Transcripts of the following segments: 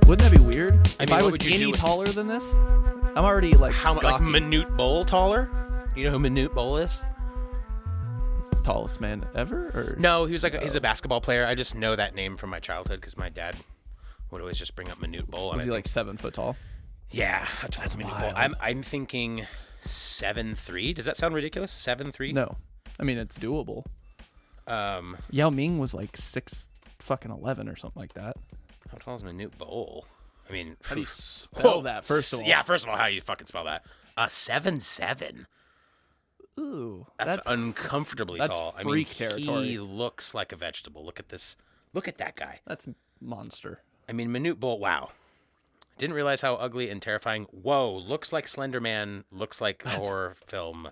Wouldn't that be weird? I If mean, I what was would you any do with- taller than this, I'm already like How like gawking. Manute Bol taller? You know who Manute Bol is? Tallest man ever? Or No, he was like he's a basketball player. I just know that name from my childhood because my dad would always just bring up Manute Bol. was he like 7 foot tall? Yeah, that's Manute Bol. wild. I'm thinking 7'3". Does that sound ridiculous? 7'3"? No, I mean it's doable. Um, Yao Ming was like 6'11" or something like that. how tall is Manute Bol? I mean, How do you spell that? First of all, yeah. First of all, how do you fucking spell that? 7'7". Ooh, That's uncomfortably that's tall. freak He territory. looks like a vegetable. Look at this. Look at that guy. That's monster. I mean, Manute Bol. Wow. Didn't realize how ugly and terrifying. Whoa, looks like Slender Man. Looks like a horror film.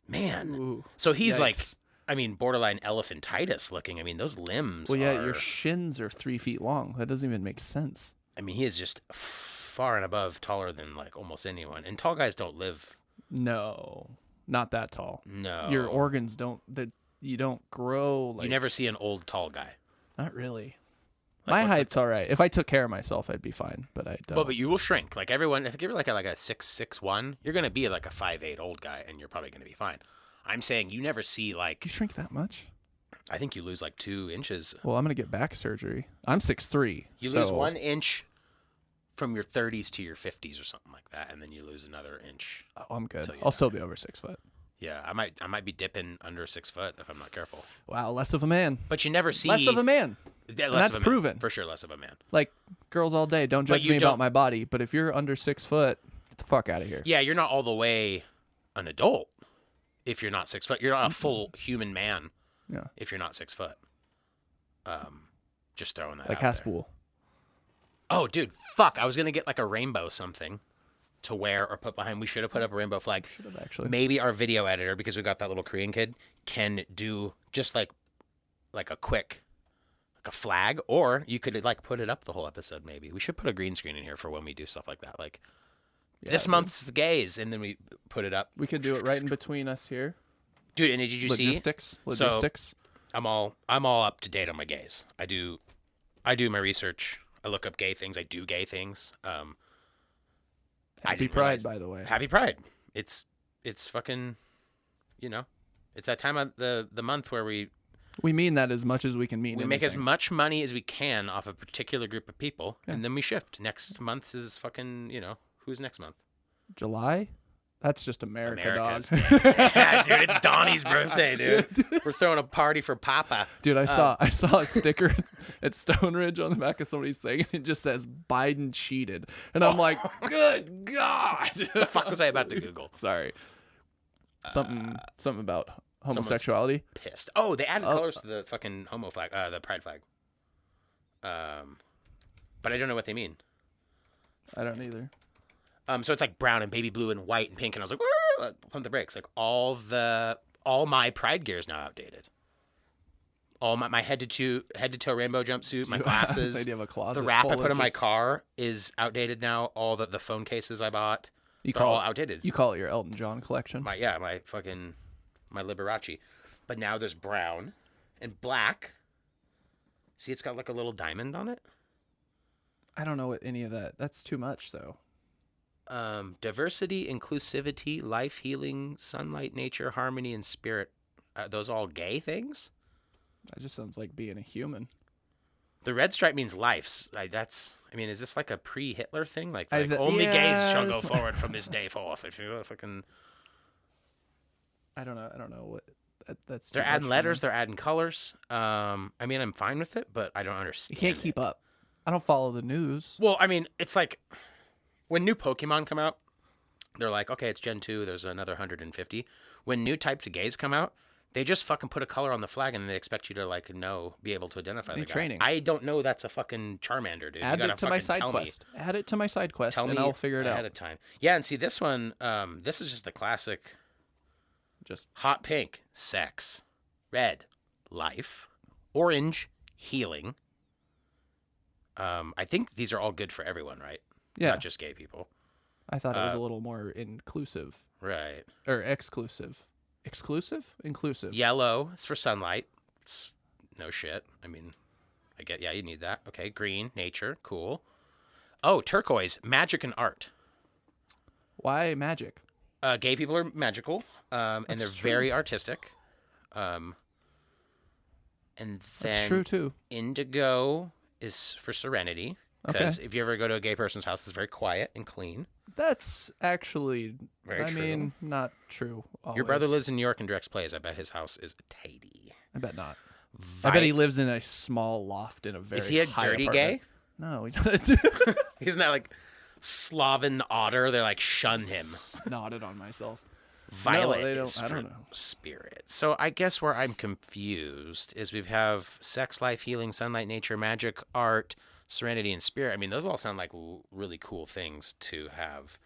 Man. Ooh, So he's like, yikes. I mean, borderline elephantitis looking. I mean, those limbs. Well, yeah, are, your shins are 3 feet long. That doesn't even make sense. I mean, he is just far and above taller than like almost anyone. And tall guys don't live. No, not that tall. No. Your organs don't. That you don't grow. Like, You never see an old tall guy. Not really. Like, My what's the height's all right. If I took care of myself, I'd be fine. But I don't. But you will shrink. Like everyone, if you're like a 6'1", you're gonna be like a 5'8" old guy, and you're probably gonna be fine. I'm saying you never see like. You shrink that much? I think you lose like 2 inches. Well, I'm gonna get back surgery. I'm 6'3". You lose 1 inch from your 30s to your 50s or something like that, and then you lose another inch. Oh, I'm good. Till you I'll die. still be over 6 foot. Yeah, I might be dipping under 6 foot if I'm not careful. Wow, less of a man. But you never see Less of a man. Yeah, And less that's of a man. proven. For sure, less of a man. Like girls all day, don't But judge you me don't- about my body. But if you're under 6 foot, get the fuck out of here. Yeah, you're not all the way an adult if you're not 6 foot. You're not a full human man Yeah. if you're not 6 foot. Just throwing that Like out there. Haspool. Oh, dude, fuck! I was gonna get like a rainbow something to wear or put behind. We should have put up a rainbow flag. Should have actually. Maybe our video editor, because we got that little Korean kid, can do just like a quick, like a flag, or you could like put it up the whole episode. Maybe we should put a green screen in here for when we do stuff like that. Like this dude. month's the gays, and then we put it up. We could do it right in between us here. Dude, and did you see? Logistics. I'm all up to date on my gays. I do my research. I look up gay things. I do gay things. I Happy didn't Pride, realize- by the way. Happy Pride. It's fucking, it's that time of the month where we We mean that as much as we can mean. make as anything. much money as we can off a particular group of people, and then we shift. Next month is fucking, who's next month? July. That's just America, America's dog. Day. Yeah, dude, it's Donnie's birthday, dude. We're throwing a party for Papa. Dude, I saw a sticker at Stone Ridge on the back of somebody's thing, and it just says Biden cheated, and I'm like, good God. The fuck was I about to Google? Sorry. Something about homosexuality. Pissed. Oh, they added colors to the fucking homo flag, the pride flag. But I don't know what they mean. I don't either. So it's like brown and baby blue and white and pink, and I was like, "Woo!" Like, pump the brakes. Like all my pride gear is now outdated. All my head to toe rainbow jumpsuit, my glasses, This idea of a closet the wrap I full put of in my just- car is outdated now. All the phone cases I bought, they're all outdated. You call it your Elton John collection. My Liberace. But now there's brown and black. See, it's got like a little diamond on it. I don't know what any of that. That's too much, though. Diversity, inclusivity, life, healing, sunlight, nature, harmony, and spirit. Are those all gay things? That just sounds like being a human. The red stripe means lives. Is this like a pre-Hitler thing? Like I only gays shall go yes. forward from this day forth. If you fucking, I don't know what. That's. they're too adding much for letters. me. They're adding colors. I'm fine with it, but I don't understand. You can't keep up. I don't follow the news. Well, it's like when new Pokemon come out, they're like, okay, it's Gen 2. There's another 150. When new types of gays come out, they just fucking put a color on the flag and they expect you to be able to identify the guy. Training. I don't know that's a fucking Charmander, dude. Add you gotta it to my fucking side tell quest. Add it to my side quest, Tell and me I'll figure it ahead out. of time. Yeah, and see this one, this is just the classic Just hot pink, sex, red, life, orange, healing. I think these are all good for everyone, right? yeah. Not just gay people. I thought it was a little more inclusive Right. or exclusive. Exclusive? Inclusive. Yellow is for sunlight. It's no shit. I get, yeah, you need that. Okay, green, nature, cool. Oh, turquoise, magic and art. Why magic? Gay people are magical, and they're That's true. very artistic. And That's then true too. indigo is for serenity. Because if you ever go to a gay person's house, it's very quiet and clean. That's actually, Very true. I mean, not true. Always. Your brother lives in New York and directs plays. I bet his house is tidy. I bet not. I bet he lives in a small loft in a very Is he a high dirty apartment. gay? No, he's not. He's not like Slaven otter. They're like, shun him. Nodded on myself. Violet No, they is don't. I for don't know. spirit. So I guess where I'm confused is we have sex, life, healing, sunlight, nature, magic, art, serenity, and spirit. I mean, those all sound like really cool things to have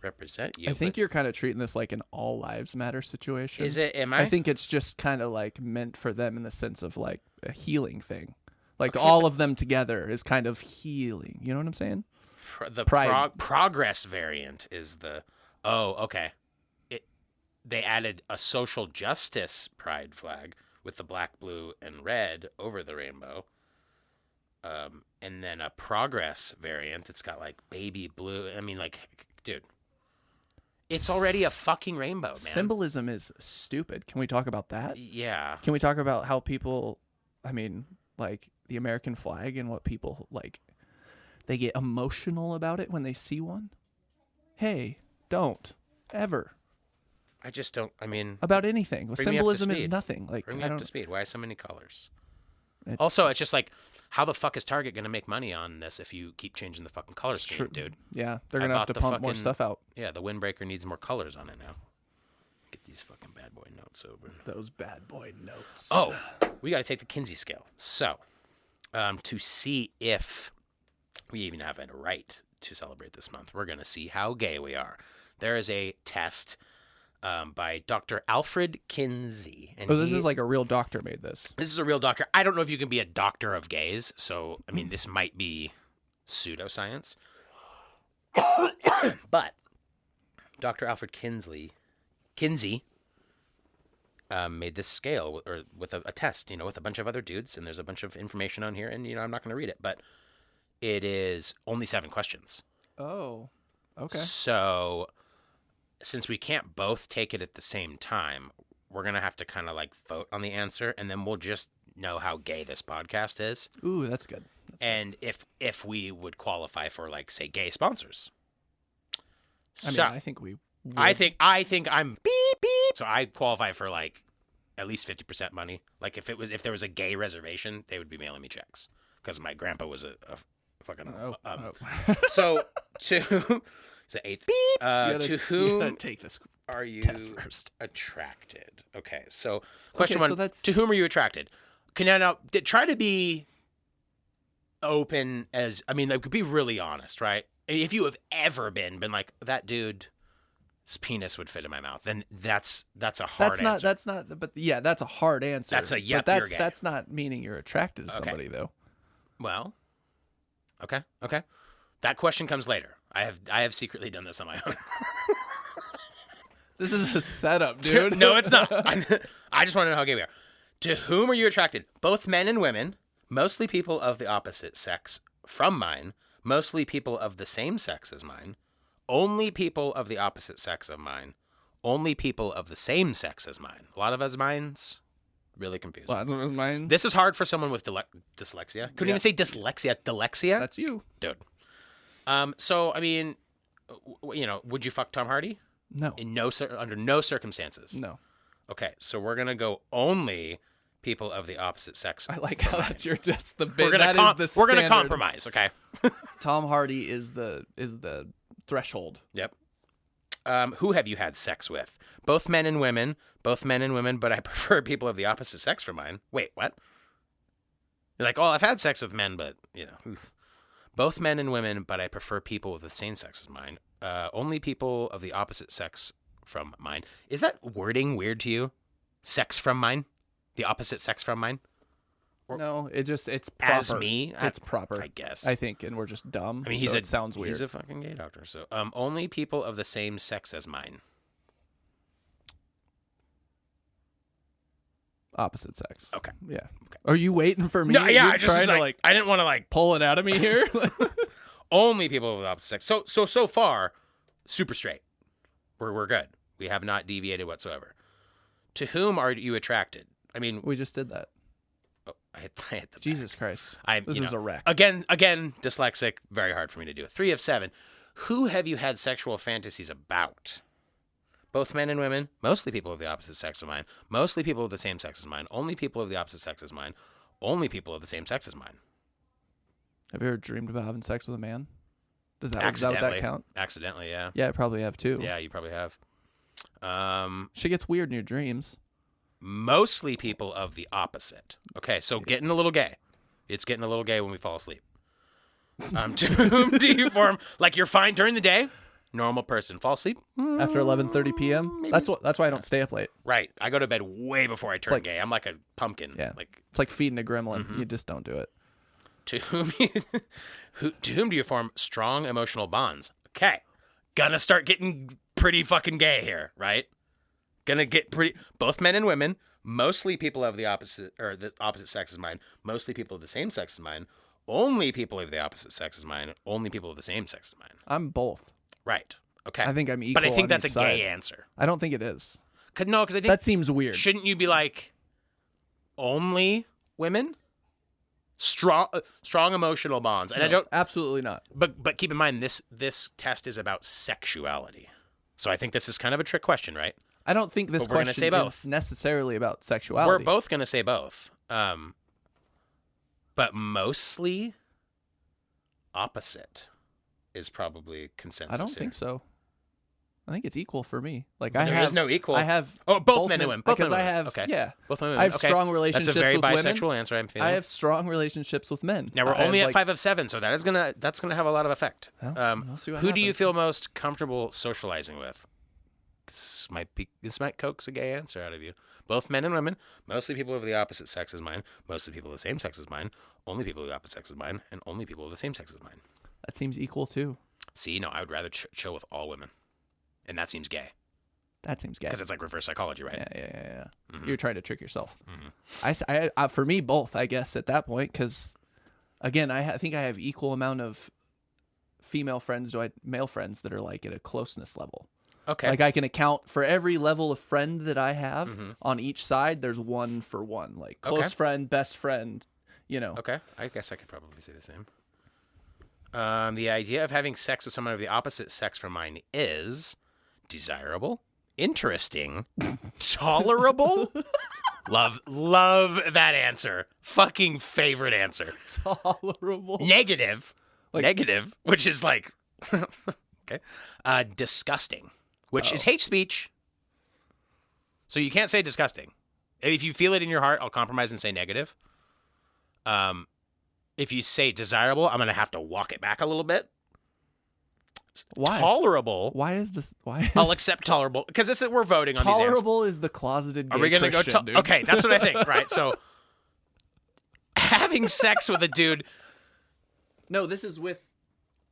represent you. I think you're kind of treating this like an all lives matter situation. Is it? Am I? I think it's just kind of like meant for them in the sense of like a healing thing. Like all of them together is kind of healing. You know what I'm saying? The Pride. progress variant is the. Oh, okay. They added a social justice pride flag with the black, blue, and red over the rainbow. And then a progress variant. It's got like baby blue. I mean, like, dude, it's already a fucking rainbow, man. Symbolism is stupid. Can we talk about that? Yeah. Can we talk about how people, I mean, like the American flag and what people like, they get emotional about it when they see one? Hey, don't ever. I just don't. I mean, About anything. Bring me up to Symbolism is speed. nothing. Like, bring me I up don't. to speed. Why so many colors? It's Also, it's just like, how the fuck is Target gonna make money on this if you keep changing the fucking color scheme, true. dude? Yeah, they're I gonna have bought to the pump more fucking- stuff out. Yeah, the windbreaker needs more colors on it now. Get these fucking bad boy notes over. Those bad boy notes. Oh, we got to take the Kinsey scale. So, to see if we even have a right to celebrate this month, we're going to see how gay we are. There is a test by Dr. Alfred Kinsey. And this is like a real doctor made this. This is a real doctor. I don't know if you can be a doctor of gays. So, I mean, this might be pseudoscience. But Dr. Alfred Kinsey made this scale or with a test, with a bunch of other dudes, and there's a bunch of information on here, and I'm not going to read it, but it is only 7 questions. Oh, okay. So since we can't both take it at the same time, we're going to have to kind of like vote on the answer, and then we'll just know how gay this podcast is. Ooh, that's good. And if we would qualify for, like, say, gay sponsors. I mean, So I think we would. I think I'm beep beep. So I qualify for like at least 50% money. Like if there was a gay reservation, they would be mailing me checks because my grandpa was a fucking. So to is it 8th? To you whom gotta take this are you test first. attracted? Okay, so question so 1: that's- To whom are you attracted? Can now try to be open as like be really honest, right? If you have ever been like that dude's penis would fit in my mouth, then that's a hard answer. That's not. But yeah, that's a hard answer. That's a yep, But you're gay. that's not meaning you're attracted to somebody though. Well, okay. That question comes later. I have secretly done this on my own. This is a setup, dude. No, it's not. I just want to know how gay we are. To whom are you attracted? Both men and women, mostly people of the opposite sex from mine, mostly people of the same sex as mine, only people of the opposite sex of mine, only people of the same sex as mine. A lot of us minds, really confusing. Well, that's mine. This is hard for someone with dyslexia. Couldn't even say dyslexia. Dyslexia? That's you. Dude. So, I mean, would you fuck Tom Hardy? No. Under no circumstances. No. Okay, so we're gonna go only people of the opposite sex. I like how that's the bit. We're gonna we're gonna compromise. Okay. Tom Hardy is the threshold. Yep. Who have you had sex with? Both men and women, but I prefer people of the opposite sex from mine. Wait, what? You're like, oh, I've had sex with men, but both men and women, but I prefer people with the same sex as mine. Only people of the opposite sex from mine. Is that wording weird to you? Sex from mine? The opposite sex from mine? No, it's proper. As me? It's proper. I guess. I think, and we're just dumb. I mean, it sounds weird. He's a fucking gay doctor. So, only people of the same sex as mine. opposite sex. Okay. Yeah. Are you waiting for me? No, yeah, You're I just trying was to like, I didn't want to like pull it out of me here. only people of the opposite sex. So far, super straight. We're good. We have not deviated whatsoever. To whom are you attracted? I mean, We just did that. oh, I hit the Jesus Christ. This This is a wreck. Again, dyslexic, very hard for me to do. 3 of 7. Who have you had sexual fantasies about? Both men and women, mostly people of the opposite sex of mine, mostly people of the same sex as mine, only people of the opposite sex as mine, only people of the same sex as mine. Have you ever dreamed about having sex with a man? Does that count? Accidentally, yeah. Yeah, I probably have too. Yeah, you probably have. Shit gets weird in your dreams. Mostly people of the opposite. Okay, so getting a little gay. It's getting a little gay when we fall asleep. To whom do you form, like you're fine during the day, normal person. Fall asleep? After 11:30 p.m.? Maybe That's why I don't stay up late. Right. I go to bed way before I turn like- gay. I'm like a pumpkin. Yeah. Like It's like feeding a gremlin. You just don't do it. to whom to whom do you form strong emotional bonds? Okay. Gonna start getting pretty fucking gay here, right? Gonna get pretty both men and women, mostly people of the opposite sex as mine, mostly people of the same sex as mine, only people of the opposite sex as mine, only people of the same sex as mine. I'm both. Right. Okay. I think I'm equal. But I think on that's a each gay side. answer. I don't think it is. Because I think That seems weird. shouldn't you be like only women? Strong emotional bonds. And I don't Absolutely not. but keep in mind this test is about sexuality. So I think this is kind of a trick question, right? I don't think this But we're gonna question say both. is necessarily about sexuality. We're both going to say both. But mostly opposite is probably consensus. I don't here. think so. I think it's equal for me. Like There is no equal. I have both men and women. Both because men I and women. have Okay. yeah. Both men and I women. have Okay. strong relationships That's a very with bisexual women. answer. I'm feeling. I have strong relationships with men. Now we're I only have, at 5 of 7, so that's gonna have a lot of effect. Well, we'll see what Who do you happens. feel most comfortable socializing with? This might coax a gay answer out of you. Both men and women, mostly people of the opposite sex as mine, mostly people of the same sex as mine, only people of the opposite sex as mine, and only people of the same sex as mine. That seems equal too. See, no, I would rather chill with all women, and that seems gay That seems gay. because it's like reverse psychology, right? Yeah. Mm-hmm. You're trying to trick yourself. I for me both, I guess at that point, because again, I think I have equal amount of female friends to male friends that are like at a closeness level. Okay. Like I can account for every level of friend that I have Mm-hmm. on each side. There's one for one, like close Okay. friend, best friend. You know. Okay, I guess I could probably say the same. The idea of having sex with someone of the opposite sex from mine is desirable, interesting, tolerable. Love that answer. Fucking favorite answer. Tolerable. Negative, which is like, okay, disgusting, which is hate speech. So you can't say disgusting. If you feel it in your heart, I'll compromise and say negative. If you say desirable, I'm going to have to walk it back a little bit. Why? Tolerable. Why is this? Why? I'll accept tolerable because we're voting on these answers. Tolerable is the closeted gay Are we going to go? Christian, dude. Okay, that's what I think. Right. So having sex with a dude. No, this is with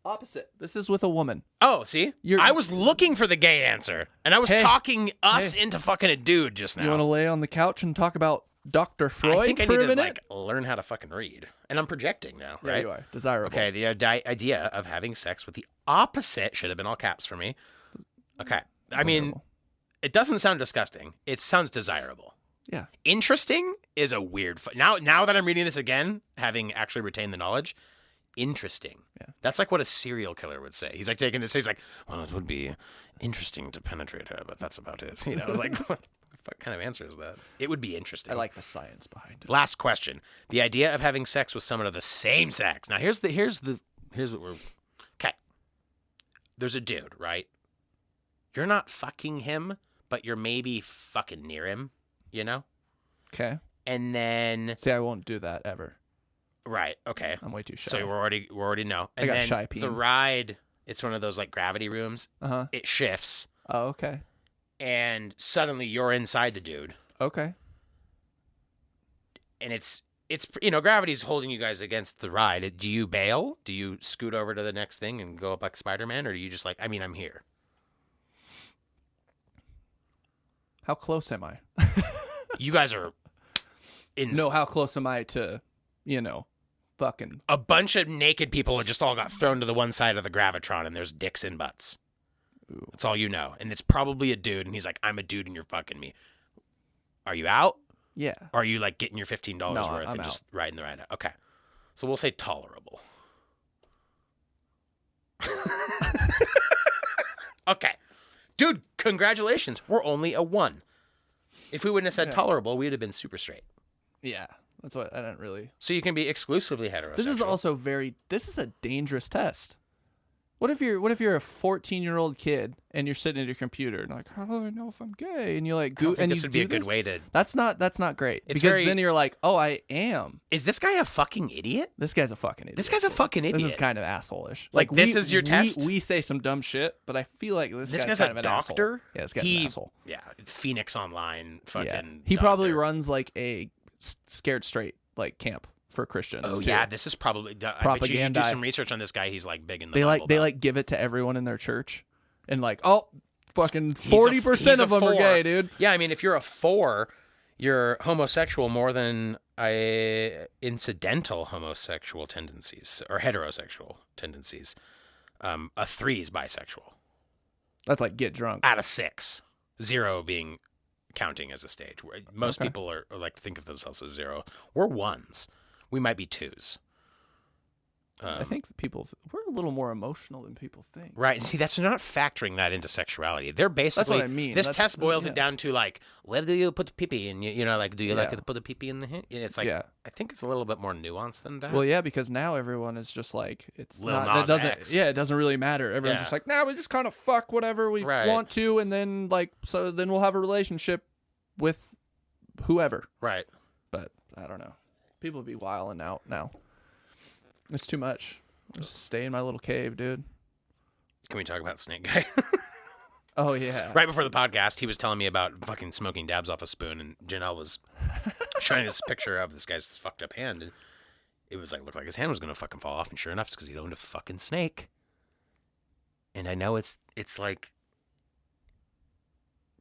opposite. This is with a woman. Oh, see, I was looking for the gay answer, and I was Hey. talking us into fucking a dude just now. You want to lay on the couch and talk about Dr. Freud I think I for need a to minute? learn how to fucking read, and I'm projecting now, Yeah, right? you are. Desirable. Okay, the idea of having sex with the opposite should have been all caps for me. Okay, I mean, Desirable. it doesn't sound disgusting. It sounds desirable. Yeah. Interesting is a weird. Now that I'm reading this again, having actually retained the knowledge, interesting. Yeah. That's like what a serial killer would say. He's like taking this. He's like, well, it would be interesting to penetrate her, but that's about it. You know, it's like, what kind of answer is that? It would be interesting. I like the science behind it. Last question. The idea of having sex with someone of the same sex. Now here's what we're okay. There's a dude, right? You're not fucking him, but you're maybe fucking near him, you know? Okay. And then See, I won't do that ever. right, okay. I'm way too shy. So we're already know. I And got then shy the peen. ride, it's one of those like gravity rooms. Uh-huh. It shifts Oh, okay. and suddenly you're inside the dude. Okay. And it's gravity's holding you guys against the ride. Do you bail? Do you scoot over to the next thing and go up like Spider-Man, or do you just like, I'm here? How close am I? You guys are know how close am I to, fucking. A bunch of naked people just all got thrown to the one side of the gravitron, and there's dicks in butts. Ooh. That's all you know. And it's probably a dude, and he's like, I'm a dude, and you're fucking me. Are you out? Yeah. Or are you like getting your $15 No, worth I'm and out. just riding the ride out? Okay. So we'll say tolerable. Okay. Dude, congratulations. We're only a 1. If we wouldn't have said tolerable, we'd have been super straight. Yeah. That's what I didn't really. So you can be exclusively heterosexual. This is also this is a dangerous test. What if you're a 14-year-old kid and you're sitting at your computer and like, how do I know if I'm gay? And you're like, I don't think and this you would be a do good this? way to. That's not great. It's because very- then you're like, oh, I am. Is this guy a fucking idiot? This guy's a fucking idiot. This guy's a fucking idiot. This is kind of asshole-ish. Like, this is your test? We say some dumb shit, but I feel like this guy's guy's kind a of an doctor. asshole. Yeah, this guy's an asshole. Yeah, Phoenix Online fucking. Yeah. He probably doctor. runs like a scared straight like camp for Christians. Oh too. yeah, this is probably. I bet you Propaganda. do some research on this guy. He's like big in the. They Bible they Belt. give it to everyone in their church, and like, oh, fucking He's a- 40% he's a of them are 4. gay, dude. Yeah, I mean, if you're a 4, you're homosexual more than incidental homosexual tendencies or heterosexual tendencies. A 3 is bisexual. That's like get drunk. Out of 6, 0 being counting as a stage. Most Okay. people are like to think of themselves as 0. We're 1s. We might be 2s. I think we're a little more emotional than people think. Right. See, they're not factoring that into sexuality. They're basically. what I mean. This That's- test boils yeah. it down to like, where do you put the pee-pee? And like, do you like Yeah. to put the pee-pee in the hint? It's like, Yeah. I think it's a little bit more nuanced than that. Well, yeah, because now everyone is just like it's Lil not. Nas It doesn't. X. Yeah, it doesn't really matter. Everyone's Yeah. just like, nah, we just kind of fuck whatever we Right. want to, and then then we'll have a relationship with whoever. Right. But I don't know. People be wilding out now. It's too much. Just stay in my little cave, dude. Can we talk about Snake Guy? Oh yeah. Right before the podcast, he was telling me about fucking smoking dabs off a spoon, and Janelle was showing this picture of this guy's fucked up hand, and it was like looked like his hand was gonna fucking fall off, and sure enough, it's because he owned a fucking snake. And I know it's like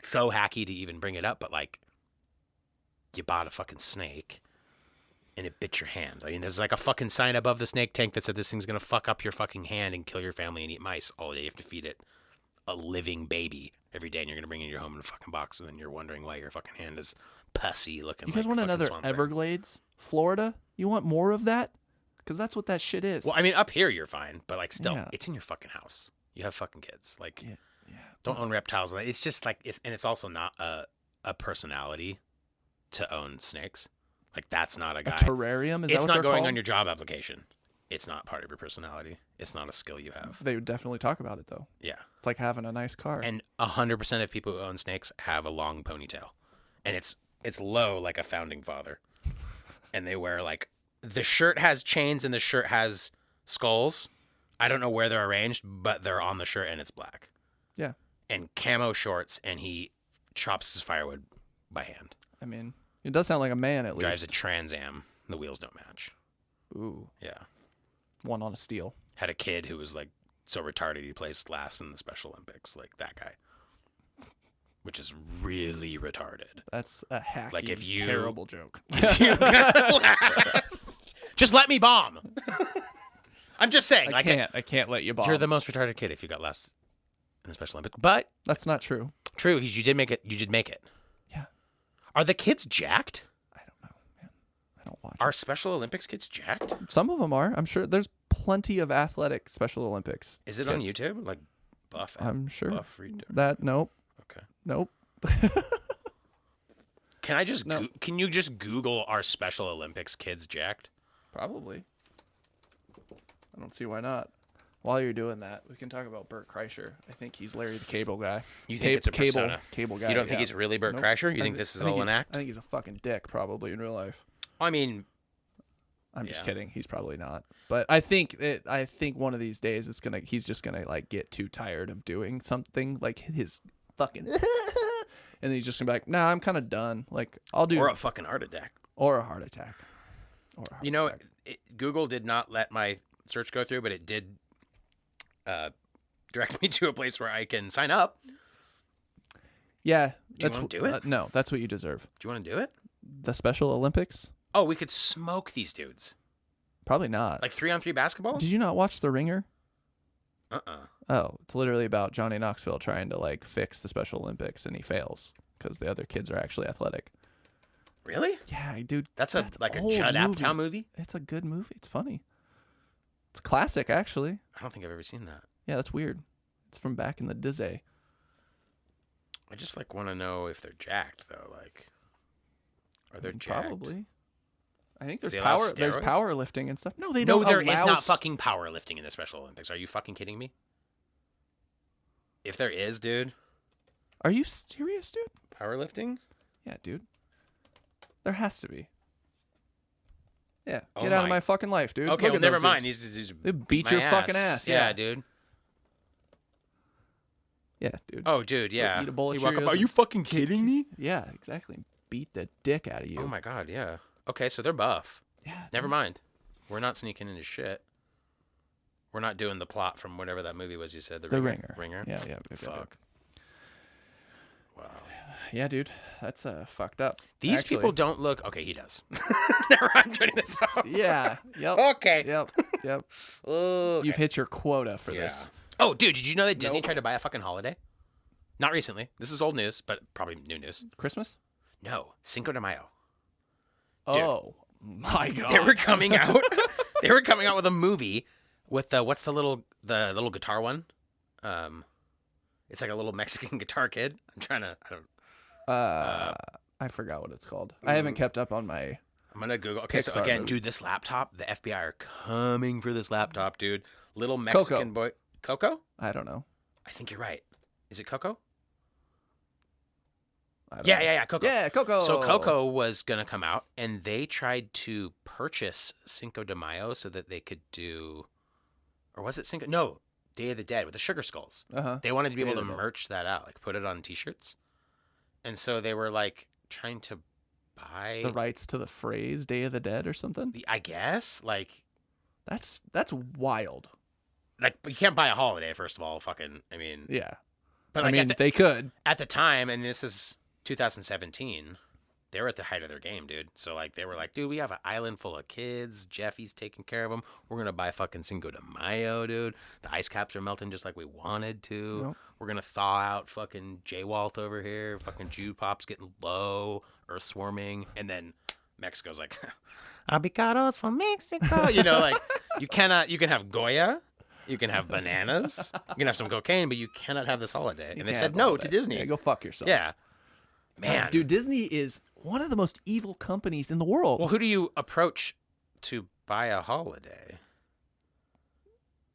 so hacky to even bring it up, but like you bought a fucking snake and it bit your hand. I mean, there's like a fucking sign above the snake tank that said this thing's gonna fuck up your fucking hand and kill your family and eat mice all day. You have to feed it a living baby every day, and you're gonna bring it to your home in a fucking box, and then you're wondering why your fucking hand is pussy looking. You guys like want fucking another Swamp Thing. Everglades, Florida? You want more of that? Because that's what that shit is. Well, I mean, up here you're fine, but like still, Yeah. it's in your fucking house. You have fucking kids. Like, Yeah. don't own reptiles. It's just like it's also not a personality to own snakes. Like that's not a guy. A terrarium? Is It's that what not they're going called? on your job application. It's not part of your personality. It's not a skill you have. They would definitely talk about it though. Yeah. It's like having a nice car. And 100% of people who own snakes have a long ponytail, and it's low like a founding father. And they wear like the shirt has chains and the shirt has skulls. I don't know where they're arranged, but they're on the shirt and it's black. Yeah. And camo shorts, and he chops his firewood by hand. I mean, it does sound like a man at Drives a least. Trans Am. The wheels don't match. Ooh, Yeah. one on a steel. Had a kid who was like so retarded he placed last in the Special Olympics, like that guy. Which is really retarded. That's a hacky, Like, if you- terrible joke. If you got last, just let me bomb. I'm just saying, I like can't let you bomb. you're the most retarded kid if you got last in the Special Olympics. But That's not true. true, you did make it. You did make it. Yeah. Are the kids jacked? I don't know, man. I don't watch. Are Special Olympics kids jacked? it. Some of them are. I'm sure there's plenty of athletic Special Olympics. Is it on kids. YouTube? Like buff? I'm sure. Buff read. That nope. Okay. Nope. Can I just? No. Can you just Google "Are Special Olympics kids jacked"? Probably. I don't see why not. While you're doing that, we can talk about Bert Kreischer. I think he's Larry the Cable Guy. You think it's a persona? Cable guy. You don't think yeah. he's really Bert Nope. Kreischer? You I think thi- this is I think all an he's- act? I think he's a fucking dick, probably in real life. I mean, I'm just Yeah. kidding. He's probably not. But I think one of these days he's just gonna like get too tired of doing something like his fucking, and he's just gonna be like, nah, I'm kind of done. Like I'll do or a fucking heart attack. or a heart attack. You know, Google did not let my search go through, but it did direct me to a place where I can sign up. Yeah, Do you wanna do it? no, that's what you deserve. Do you want to do it? The Special Olympics? Oh, we could smoke these dudes. Probably not. Like 3-on-3 basketball? Did you not watch The Ringer? Uh-uh. Oh, it's literally about Johnny Knoxville trying to like fix the Special Olympics, and he fails because the other kids are actually athletic. Really? Yeah, dude. That's a old Judd movie. Apatow movie? It's a good movie. It's funny. It's a classic, actually. I don't think I've ever seen that. Yeah, that's weird. It's from back in the Disney. I just like want to know if they're jacked though. Like, are they jacked? Probably. I think there's they allow power. There's steroids? powerlifting and stuff. No, they No, don't. there is allow not fucking powerlifting in the Special Olympics. Are you fucking kidding me? If there is, dude, Are you serious, dude? powerlifting? Yeah, dude. There has to be. Yeah, Oh get out of my- my fucking life, dude. Okay, Look well, at never those mind. dudes. These They beat my your fucking ass. Yeah, dude. Yeah, dude. Oh, dude, yeah. Eat a bowl of You walk up, Cheerios are you and fucking kidding me? Yeah, exactly. Beat the dick out of you. Oh my god, yeah. Okay, so they're buff. Yeah. Never mind. We're not sneaking into shit. We're not doing the plot from whatever that movie was you said. The Ringer. Ringer? Yeah. Fuck. Wow. Yeah, dude. That's fucked up. These Actually. people don't look... Okay, he does. Never mind, I'm turning this off. Yeah. Yep. Okay. Yep. Okay. You've hit your quota for Yeah. this. Oh, dude, did you know that Disney Nope. tried to buy a fucking holiday? Not recently. This is old news, but probably new news. Christmas? No, Cinco de Mayo. Oh my god. They were coming out. They were coming out with a movie with what's the little guitar one? It's like a little Mexican guitar kid. I forgot what it's called. I haven't kept up on my. I'm gonna Google. Okay, so Pixar again, movie. dude, this laptop, the FBI are coming for this laptop, dude. Little Mexican boy, Coco. I don't know. I think you're right. Is it Coco? I don't Yeah, know. yeah, Coco. Yeah, Coco. So Coco was gonna come out, and they tried to purchase Cinco de Mayo so that they could do, or was it Cinco? No, Day of the Dead with the sugar skulls. Uh-huh. They wanted to be Day able of to the Dead. merch that out, like put it on T-shirts, and so they were like trying to buy The rights to the phrase "Day of the Dead" or something. I guess like That's wild. but you can't buy a holiday first of all. Fucking, I mean, Yeah. but I like mean, they could. at the time, and this is 2017. They were at the height of their game, dude. So like they were like, dude, we have an island full of kids. Jeffy's taking care of them. We're gonna buy fucking Cinco de Mayo, dude. The ice caps are melting just like we wanted to. Yep. We're gonna thaw out fucking J-Walt over here. Fucking Jew pop's getting low. Earth swarming, and then Mexico's like, avocados from Mexico. You know, like you can have Goya. You can have bananas. You can have some cocaine, but you cannot have this holiday. And they can't said have no all to that. Disney. Yeah, go fuck yourselves. Yeah. Man. Dude, Disney is one of the most evil companies in the world. Well, who do you approach to buy a holiday?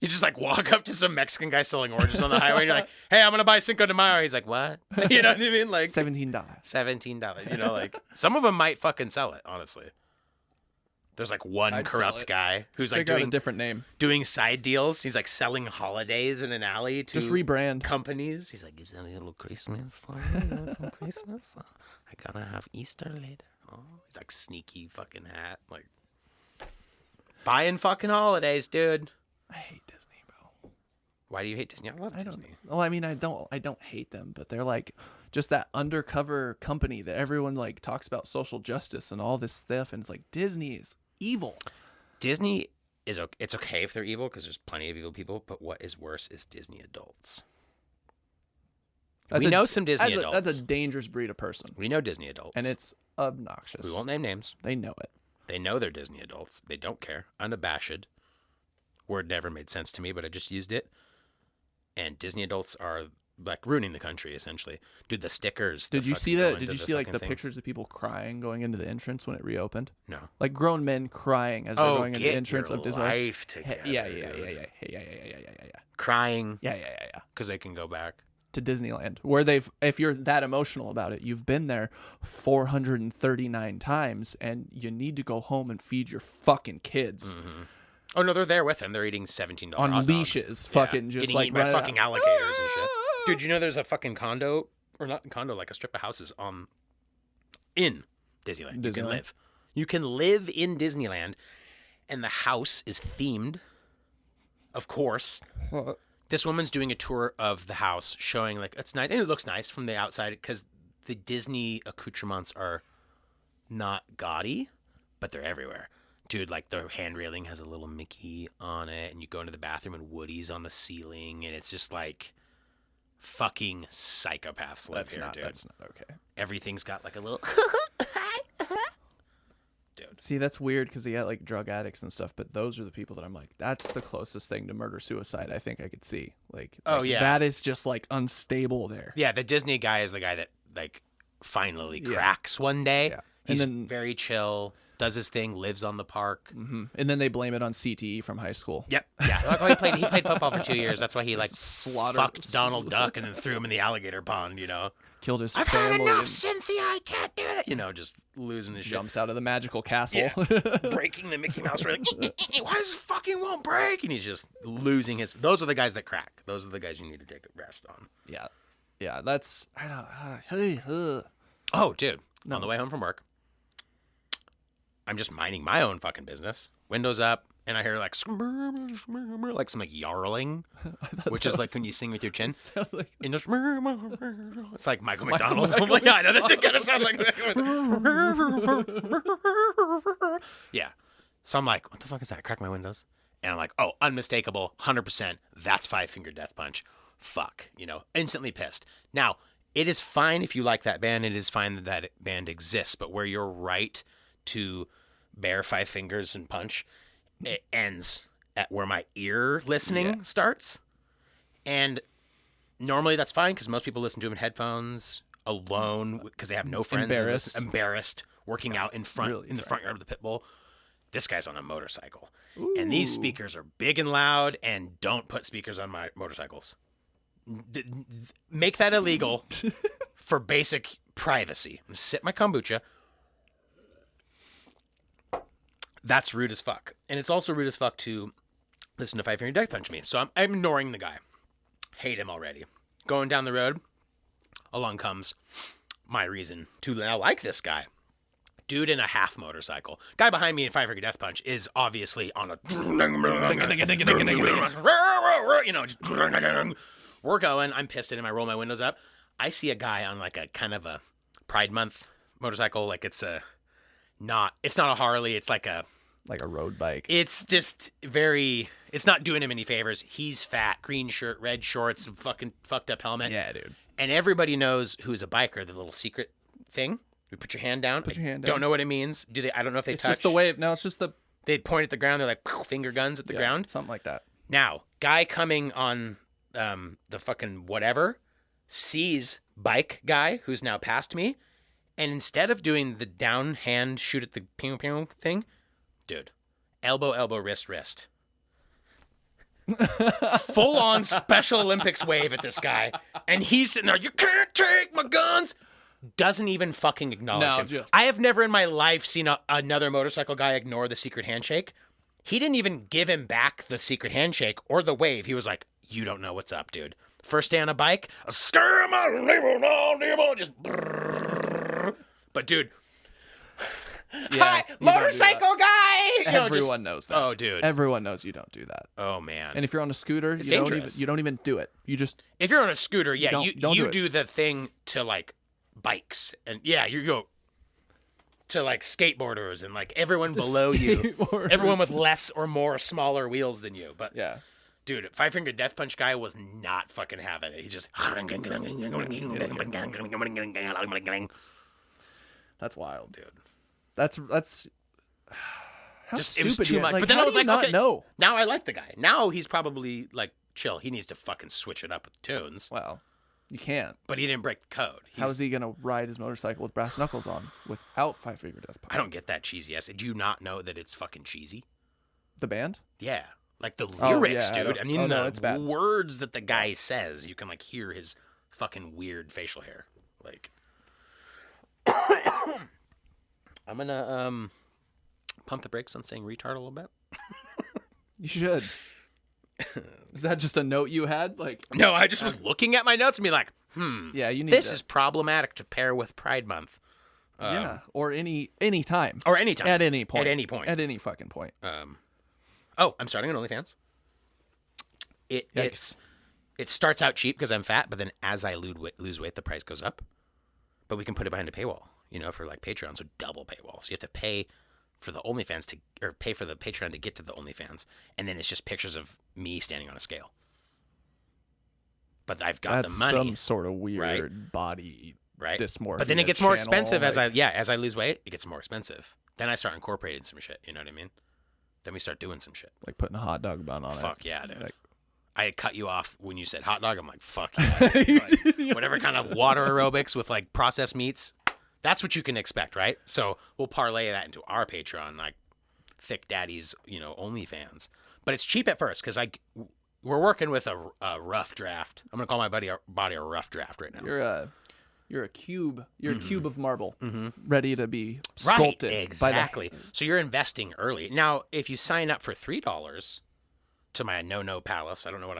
You just like walk up to some Mexican guy selling oranges on the highway and you're like, hey, I'm going to buy Cinco de Mayo. He's like, what? You know what I mean? Like $17. $17. You know, like some of them might fucking sell it, honestly. There's like one I'd sell corrupt it. guy who's like Figure out a doing different name. side deals. He's like selling holidays in an alley to Just rebrand. companies. He's like, is there a little Christmas for me? You want some Christmas? I gotta have Easter later. Oh, he's like sneaky fucking hat, like buying fucking holidays, dude. I hate Disney, bro. Why do you hate Disney? I love I Disney. don't. Well, I mean, I don't hate them, but they're like just that undercover company that everyone like talks about social justice and all this stuff, and it's like Disney is evil. Disney is it's okay if they're evil because there's plenty of evil people, but what is worse is Disney adults. We know some Disney adults. That's a dangerous breed of person, We know Disney adults, and it's obnoxious. we won't name names. They know it. They know they're Disney adults. They don't care. Unabashed. Word never made sense to me, but I just used it. And Disney adults are like ruining the country, essentially. Dude, the stickers. Did that you fucking see go that? into Did you see like fucking the thing. pictures of people crying going into the entrance when it reopened? No. Like grown men crying as they're Oh, going into get the entrance your of Disneyland. life together, Yeah. Crying Yeah. because they can go back. To Disneyland, where if you're that emotional about it, you've been there 439 times, and you need to go home and feed your fucking kids Oh, no, they're there with him. They're eating $17 on hot dogs. leashes, fucking just Getting like eaten by running fucking out. alligators and shit. Dude, you know there's a fucking condo, or not condo, like a strip of houses in Disneyland. You can Disneyland. live. You can live in Disneyland, and the house is themed, of course. This woman's doing a tour of the house, showing like it's nice, and it looks nice from the outside because the Disney accoutrements are not gaudy, but they're everywhere. Dude, like the hand railing has a little Mickey on it, and you go into the bathroom and Woody's on the ceiling, and it's just like fucking psychopaths live here, dude. That's not okay. Everything's got like a little... Dude. See, that's weird because they got like drug addicts and stuff, but those are the people that I'm like, that's the closest thing to murder-suicide I think I could see. Like, that is just like unstable there. Yeah, the Disney guy is the guy that like finally cracks one day. Yeah. He's And then, very chill, does his thing, lives on the park. mm-hmm. And then they blame it on CTE from high school. Yep. Yeah. Like, he played football for 2 years. That's why he like Slaughtered- fucked Donald Duck and then threw him in the alligator pond, you know. Killed his I've family. had enough, and Cynthia. I can't do it. You know, just losing his shit. jumps out of the magical castle. Yeah. Breaking the Mickey Mouse ring. Why this fucking won't break? And he's just losing his... Those are the guys that crack. Those are the guys you need to take a rest on. Yeah. Yeah, that's... I don't... Oh, dude. No. On the way home from work, I'm just minding my own fucking business. Windows up, and I hear like some like yarling, which is like when you sing with your chin. like... And just, it's like Michael McDonald. I'm like, yeah, I know that did kind of sound like. Yeah. So I'm like, what the fuck is that? I crack my windows, and I'm like, oh, unmistakable, 100%. That's Five Finger Death Punch. Fuck, you know, instantly pissed. Now, it is fine if you like that band. It is fine that that band exists. But where you're right to bear five fingers and punch, it ends at where my ear listening starts. And normally that's fine because most people listen to them in headphones, alone, because they have no friends. Embarrassed, working out in front in the front yard of the pit bull. This guy's on a motorcycle. Ooh. And these speakers are big and loud, and don't put speakers on my motorcycles. Make that illegal for basic privacy. I'm sip my kombucha. That's rude as fuck. And it's also rude as fuck to listen to Five Finger Death Punch me. So I'm ignoring the guy. Hate him already. Going down the road, along comes my reason to now like this guy. Dude in a half motorcycle. Guy behind me in Five Finger Death Punch is obviously on a... You know, just... We're going. I'm pissed at him. I roll my windows up. I see a guy on like a kind of a Pride Month motorcycle. Like it's not a Harley. It's like a road bike. It's just very, it's not doing him any favors. He's fat, green shirt, red shorts, fucking fucked up helmet. Yeah, dude. And everybody knows who's a biker, the little secret thing. You put your hand down. Don't know what it means. Do they? I don't know if they touch. It's just the wave. No, it's just the... They point at the ground. They're like finger guns at the ground. Something like that. Now, guy coming on the fucking whatever sees bike guy who's now past me, and instead of doing the down hand shoot at the pew pew thing, dude, elbow, wrist. Full on Special Olympics wave at this guy, and he's sitting there, you can't take my guns. Doesn't even fucking acknowledge him. I have never in my life seen another motorcycle guy ignore the secret handshake. He didn't even give him back the secret handshake or the wave. He was like, you don't know what's up, dude. First day on a bike, just but dude, hi, motorcycle guy. Everyone knows that. Oh, dude. Everyone knows you don't do that. Oh man. And if you're on a scooter, you don't even do it. You just... If you're on a scooter, yeah, you do the thing to like bikes, and yeah, you go to like skateboarders and like everyone below you, everyone with less or more smaller wheels than you. But yeah, dude, Five Finger Death Punch guy was not fucking having it. He just that's wild, dude. That's how just stupid. It was too much. Like, but then I was like, okay, no. Now I like the guy. Now he's probably like chill. He needs to fucking switch it up with tunes. Well, you can't. But he didn't break the code. How is he gonna ride his motorcycle with brass knuckles on without Five Finger Death Punch? I don't get that cheesy ass. Do you not know that it's fucking cheesy? The band? Yeah. Like the lyrics, dude. I mean, it's bad. Words that the guy says, you can like hear his fucking weird facial hair. Like, I'm gonna pump the brakes on saying retard a little bit. You should. Is that just a note you had? Like, no, I just was looking at my notes and be like, yeah, you need this is problematic to pair with Pride Month. Yeah, or any time. Or any time. At any point. At any point. At any fucking point. Oh, I'm starting an OnlyFans. It starts out cheap because I'm fat, but then as I lose weight, the price goes up. But we can put it behind a paywall. for like Patreon, so double paywall. So you have to pay for the OnlyFans or pay for the Patreon to get to the OnlyFans, and then it's just pictures of me standing on a scale. But I've got That's the money. some sort of weird body dysmorphia. But then it gets more expensive like... as I lose weight. It gets more expensive. Then I start incorporating some shit. You know what I mean? Then we start doing some shit. Like putting a hot dog bun on it. Fuck yeah, dude. Like... I cut you off when you said hot dog. I'm like, fuck yeah. Like, whatever kind of water aerobics with like processed meats. That's what you can expect, right? So we'll parlay that into our Patreon, like Thick Daddy's, OnlyFans. But it's cheap at first because we're working with a rough draft. I'm gonna call my body a rough draft right now. You're a cube. You're a cube of marble, ready to be sculpted. Right, exactly. So you're investing early. Now, if you sign up for $3 to my No Palace, I don't know what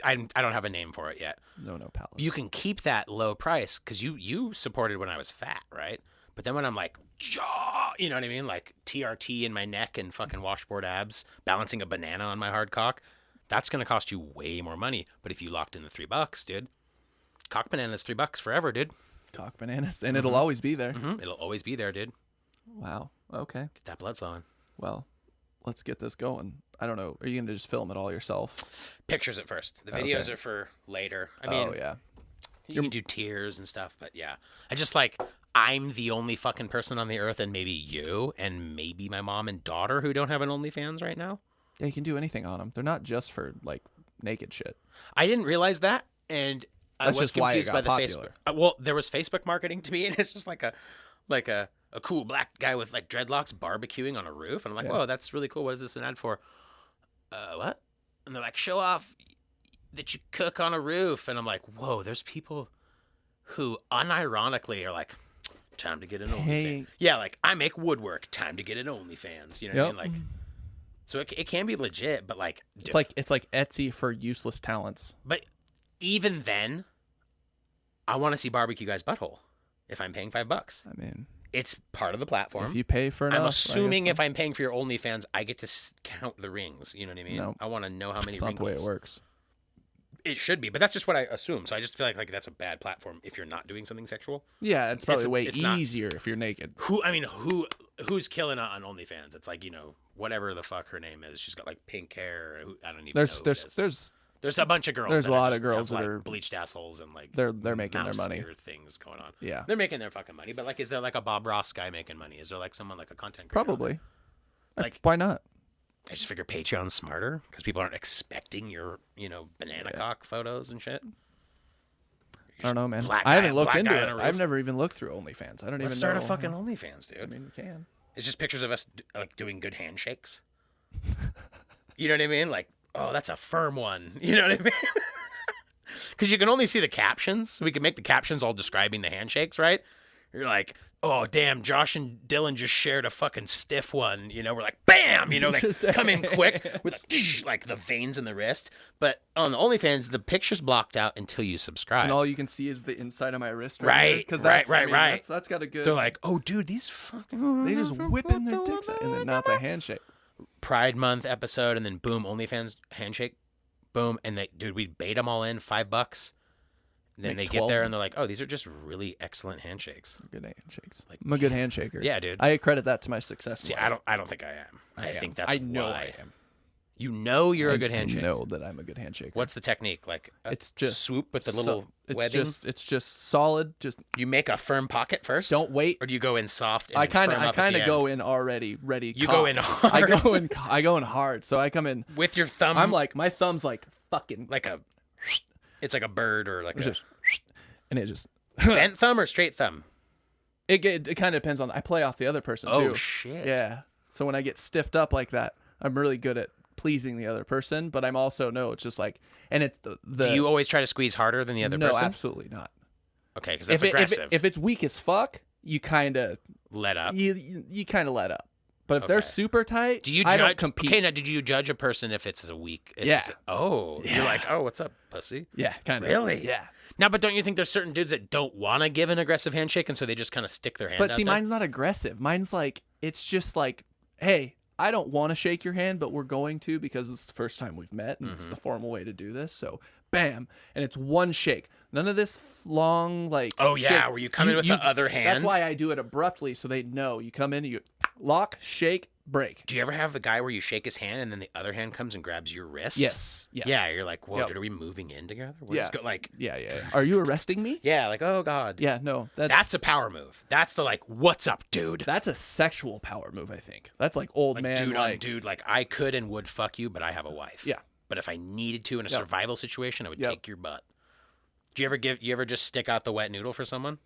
I don't have a name for it yet. No Palace. You can keep that low price because you supported when I was fat, right? But then when I'm like, you know what I mean? Like TRT in my neck and fucking washboard abs, balancing a banana on my hard cock, that's going to cost you way more money. But if you locked in the $3, dude, cock bananas $3 forever, dude. Cock bananas. And it'll always be there. It'll always be there, dude. Wow. Okay. Get that blood flowing. Well, let's get this going. I don't know. Are you going to just film it all yourself? Pictures at first. The videos are for later. I mean, you can do tears and stuff, but yeah. I just I'm the only fucking person on the earth, and maybe you, and maybe my mom and daughter who don't have an OnlyFans right now. Yeah, you can do anything on them. They're not just for, naked shit. I didn't realize that, and I was confused by the Facebook. Well, there was Facebook marketing to me, and it's just like a cool black guy with, dreadlocks barbecuing on a roof, and I'm like, whoa, that's really cool. What is this an ad for? What? And they're like, show off that you cook on a roof. And I'm like, whoa, there's people who unironically are like, time to get an OnlyFans. Yeah, I make woodwork, time to get an OnlyFans. You know what I mean? So it can be legit, but it's like Etsy for useless talents. But even then, I want to see barbecue guy's butthole if I'm paying $5. I mean, it's part of the platform. If you pay for enough, I'm assuming if I'm paying for your OnlyFans, I get to count the rings. You know what I mean? No, I want to know how many that's wrinkles. not the way it works. It should be, but that's just what I assume. So I just feel like that's a bad platform if you're not doing something sexual. Yeah, it's probably way easier if you're naked. Who's killing it on OnlyFans? It's whatever the fuck her name is. She's got pink hair. I don't even know. There's a bunch of girls. There's a lot of girls that are bleached assholes and they're making their money. Things going on. Yeah, they're making their fucking money. But is there a Bob Ross guy making money? Is there someone a content creator? Probably. Why not? I just figure Patreon's smarter because people aren't expecting your banana cock photos and shit. I don't know, man. I haven't looked into it. I've never even looked through OnlyFans. I don't even know. Let's start a fucking OnlyFans, dude. I mean, we can. It's just pictures of us doing good handshakes. You know what I mean? Oh, that's a firm one. You know what I mean? Because you can only see the captions. We can make the captions all describing the handshakes, right? You're like, oh, damn, Josh and Dylan just shared a fucking stiff one. We're like, bam! They come in quick with the veins in the wrist. But on the OnlyFans, the picture's blocked out until you subscribe. And all you can see is the inside of my wrist. Right. That's got a good... They're like, oh, dude, these fucking... They just whipping their dicks out. And then now it's a handshake. Pride Month episode, and then boom, OnlyFans handshake. Boom. And we bait them all in, $5. Then they get there and they're like, oh, these are just really excellent handshakes. Good handshakes. I'm a good handshaker. Yeah, dude. I credit that to my success. See, I don't think I am. I think that's I know why. I am. You know you're a good handshaker. I know that I'm a good handshaker. What's the technique? It's just swoop with the little webbing? It's just solid. Just you make a firm pocket first? Don't wait. Or do you go in soft and I kind of go in already ready. You go in hard. I go in hard. So I come in with your thumb. I'm my thumb's fucking it's like a bird or and it just bent thumb or straight thumb? It kind of depends on. I play off the other person too. Oh shit. Yeah. So when I get stiffed up like that, I'm really good at pleasing the other person, but I'm also it's just and it's the Do you always try to squeeze harder than the other person? No, absolutely not. Okay, because that's aggressive. If it's weak as fuck, you kind of let up. You kind of let up. But if they're super tight, I don't compete. Okay, now did you judge a person if it's a weak? Yeah. You're like, oh, what's up, pussy? Yeah, kind of. Really? Yeah. Now, but don't you think there's certain dudes that don't want to give an aggressive handshake, and so they just kind of stick their hand out But see, there? mine's not aggressive. Mine's it's just hey, I don't want to shake your hand, but we're going to because it's the first time we've met and it's the formal way to do this. So, bam. And it's one shake. None of this long, like, Oh, yeah. shake. Where you come in with the other hand. That's why I do it abruptly so they know. You come in and you lock, shake, break. Do you ever have the guy where you shake his hand and then the other hand comes and grabs your wrist? Yes. Yeah, you're like, whoa, Yep. dude, are we moving in together? Yeah. Are you arresting me? Yeah, like, oh, God. Yeah, no. That's a power move. That's the, like, what's up, dude? That's a sexual power move, I think. That's like old man. Dude like, on dude, like, I could and would fuck you, but I have a wife. Yeah. But if I needed to in a Yep. survival situation, I would Yep. take your butt. Do you ever just stick out the wet noodle for someone?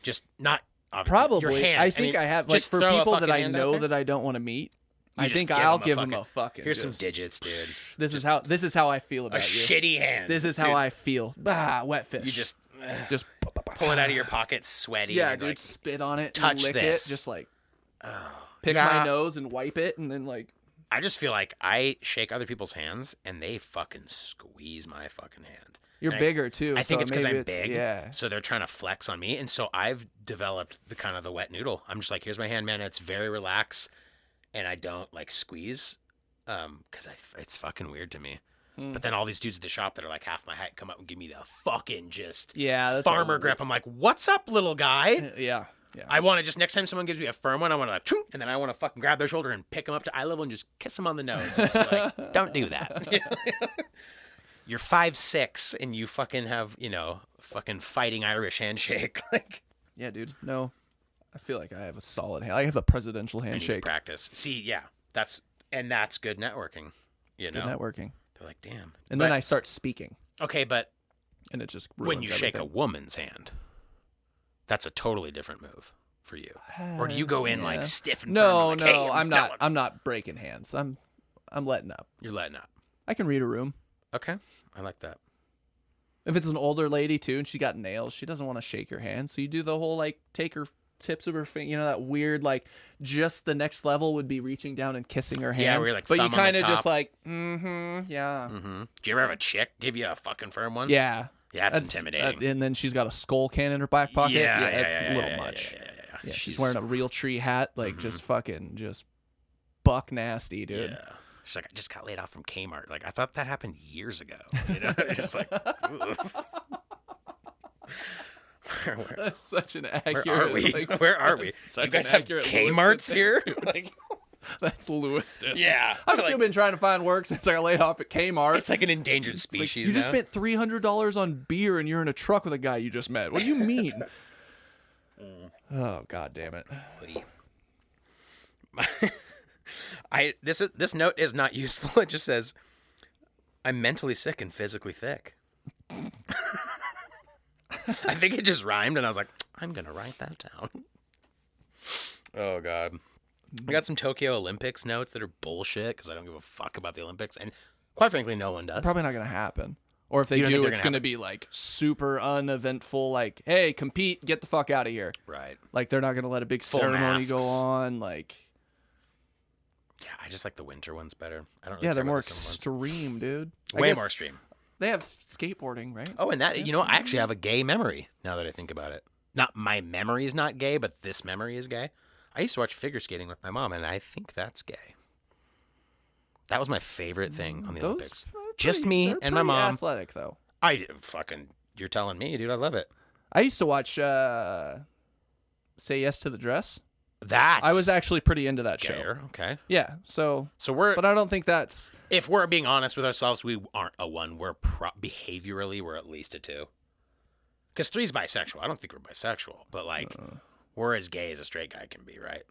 Just not Probably. your hand. I think I have. Like, just for throw a people that fucking I hand out know there. that I don't want to meet, I just think give I'll them a give them fucking- a fucking. Here's some just, digits, dude. This is how I feel A about you. shitty hand. This is how Dude, I feel. Bah, wet fish. You just just pull it out of your pocket, sweaty. yeah, and dude. like, Spit on it. touch lick this. It, just like oh, pick yeah. my nose and wipe it, and then like. I just feel like I shake other people's hands and they fucking squeeze my fucking hand. You're And bigger too. I think so it's because maybe I'm big. Yeah. So they're trying to flex on me. And so I've developed the kind of the wet noodle. I'm just like, here's my hand, man. It's very relaxed. And I don't like squeeze because it's fucking weird to me. But then all these dudes at the shop that are like half my height come up and give me the fucking just Yeah. farmer grip. I'm like, what's up, little guy? Yeah. Yeah. I want to just, next time someone gives me a firm one, I want to like, "Choom," and then I want to fucking grab their shoulder and pick them up to eye level and just kiss them on the nose. And just be like, don't do that. You're 5'6" and you fucking have, fucking fighting Irish handshake. Like, Yeah, dude. No, I feel like I have a solid hand. I have a presidential I need to handshake. practice. See, yeah, that's good networking. You know, Good networking. they're like, damn. And then I start speaking, okay, but and it just when you ruins shake a everything. woman's hand, that's a totally different move for you. Or do you go in like stiff and firm No, and like, no, hey, I'm not. done? I'm not breaking hands. I'm letting up. You're letting up. I can read a room. Okay, I like that. If it's an older lady too, and she got nails, she doesn't want to shake your hand. So you do the whole like take her tips of her finger, that weird like. Just the next level would be reaching down and kissing her hand. Yeah, where you're like, but you thumb on the kind of just top. like, yeah, Mm-hmm. Do you ever have a chick give you a fucking firm one? yeah. Yeah, that's intimidating. And then she's got a skull can in her back pocket. Yeah, it's yeah, a little yeah, much. Yeah. Yeah, she's wearing a real tree hat, like just buck nasty, dude. Yeah. She's like, I just got laid off from Kmart. Like, I thought that happened years ago. You know, it's just like, where That's such an accurate. are we? Like, Where are we? that's such You guys an have accurate Kmart's Lewiston here? thing, dude. Like, That's Lewiston. yeah. I've Like, still been trying to find work since I got laid off at Kmart. it's like an endangered It's like, species. you just now. spent $300 on beer and you're in a truck with a guy you just met. What do you mean? Oh, God damn it. This note is not useful. It just says, I'm mentally sick and physically thick. I think it just rhymed, and I was like, I'm gonna write that down. Oh God, I got some Tokyo Olympics notes that are bullshit because I don't give a fuck about the Olympics, and quite frankly, no one does. Probably not going to happen. Or if they You don't think do, they're it's gonna going to be like super uneventful, like, hey, compete, get the fuck out of here. Right. Like, they're not going to let a big Full ceremony masks. go on. Like, Yeah, I just like the winter ones better. I don't. Really yeah, care they're about more the summer ones. extreme, dude. I Way guess more extreme. They have skateboarding, right? Oh, and that I actually have a gay memory now that I think about it. Not my memory is not gay, but this memory is gay. I used to watch figure skating with my mom, and I think that's gay. That was my favorite thing on the Olympics. Just me and my mom. Athletic though. You're telling me, dude. I love it. I used to watch Say Yes to the Dress. That's I was actually pretty into that show. gayer. Okay. Yeah. So we're, but I don't think that's. if we're being honest with ourselves, we aren't a 1. We're behaviorally, we're at least a 2. Because 3's bisexual. I don't think we're bisexual, but like we're as gay as a straight guy can be, right?